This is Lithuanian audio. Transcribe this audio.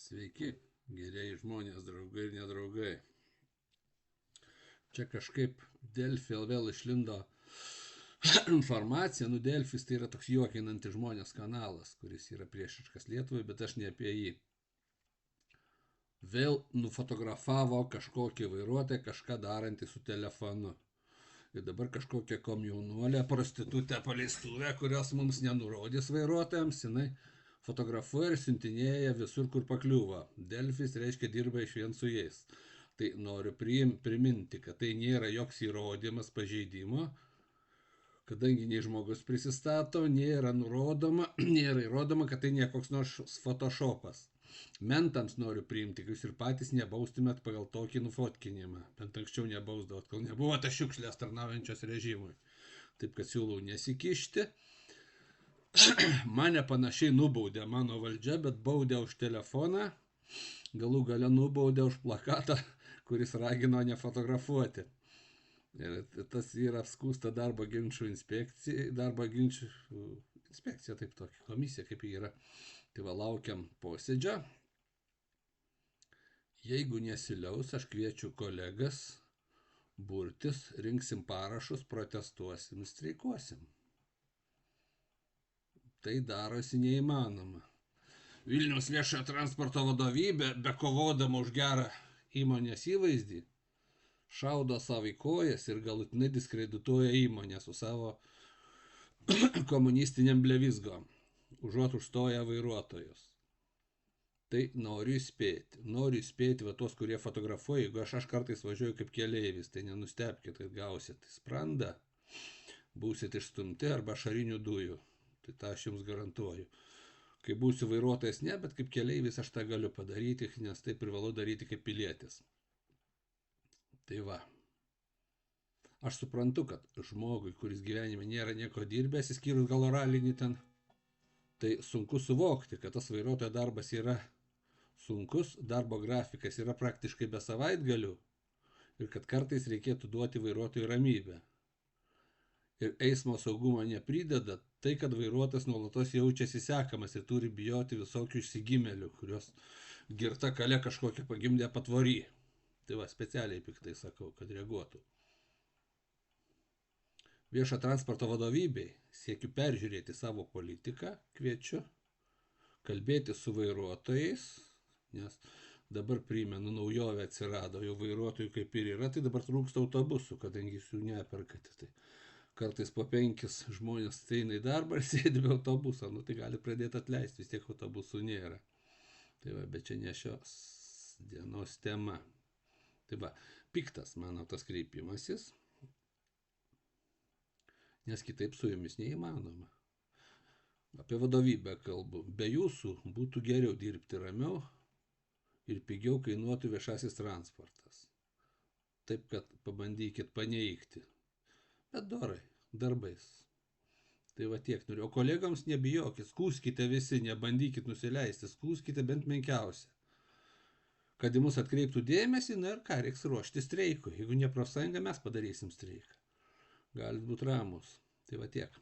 Sveiki, gerieji žmonės, draugai ir nedraugai. Čia kažkaip Delfi vėl išlindo informacija. Delfis tai yra toks juokinantis žmonės kanalas, kuris yra priešiškas Lietuvai, bet aš ne apie jį. Vėl nufotografavo kažkokį vairuotoją, kažką darantį su telefonu. Ir dabar kažkokia komjaunuolė, prostitutė paleistuvė, kurios mums nenurodys vairuotojams, jinai fotografuoja ir siuntinėja visur, kur pakliūva. Delfis reiškia dirba iš vien su jais. Tai noriu priminti, kad tai nėra joks įrodymas pažeidimo, kadangi nei žmogus prisistato, nėra įrodoma, kad tai ne koks nors photoshopas. Mentams noriu priimti, kad jūs ir patys nebaustumėt pagal tokį nufotkinimą. Bent anksčiau nebausdavot, kol nebuvo ta šiukšlės tarnaujančios režimui. Taip kad siūlau nesikišti. Mane panašiai nubaudė mano valdžia, bet baudė už telefoną. Galų gale nubaudė už plakatą, kuris ragino nefotografuoti. Ir tas yra apskūsta darbo ginčų inspekcija, inspekcija, taip tokia komisija, kaip jį yra. Tai va, laukiam posėdžio. Jeigu nesiliaus, aš kviečiu kolegas burtis, rinksim parašus, protestuosim, streikuosim. Tai darosi neįmanoma. Vilniaus viešojo transporto vadovybė, bekovodama už gerą įmonės įvaizdį, šaudo savo į kojas ir galutinai diskredituoja įmonę su savo komunistiniam blevizgom, užuot užstoja vairuotojus. Tai noriu įspėti va tos, kurie fotografuoja. Jeigu aš kartais važiuoju kaip keleivis, tai nenustebkit, kad gausit sprandą, būsit išstumti arba ašarinių dujų. Tai tą aš jums garantuoju. Kai būsiu vairuotojas, ne, bet kaip keleivis aš tą galiu padaryti, nes tai privalu daryti kaip pilietis. Tai va. Aš suprantu, kad žmogui, kuris gyvenime nėra nieko dirbęs, išskyrus gal oralinį ten, tai sunku suvokti, kad tas vairuotojo darbas yra sunkus, darbo grafikas yra praktiškai be savaitgalių ir kad kartais reikėtų duoti vairuotojui ramybę. Ir eismo saugumo neprideda tai, kad vairuotojas nuolatos jaučiasi sekamas ir turi bijoti visokių išsigimėlių, kurios girta kale kažkokią pagimdė patvory. Tai va, specialiai piktai sakau, kad reaguotų. Viešo transporto vadovybei siekiu peržiūrėti savo politiką, kviečiu kalbėti su vairuotojais, nes dabar primenu, naujovė atsirado, jau vairuotojų kaip ir yra, tai dabar trūksta autobusų, kadangi jūs jų neperkate. Tai kartais po 5 žmonės eina į darbą ir sėdi be autobusą, tai gali pradėti atleisti, vis tiek autobusų nėra. Tai va, bet čia ne šios dienos tema. Tai va, piktas mano tas kreipimasis, nes kitaip su jumis neįmanoma. Apie vadovybę kalbu. Be jūsų būtų geriau dirbti ramiau ir pigiau kainuotų viešasis transportas. Taip, kad pabandykit paneigti. Bet dorai, darbais. Tai va tiek noriu. O kolegams nebijokit, skųskite visi, nebandykit nusileisti, skųskite bent menkiausią. Kad į mus atkreiptų dėmesį, ir ką, reiks ruošti streikui. Jeigu ne profsąjunga, mes padarysim streiką. Galit būti ramus. Tai va tiek.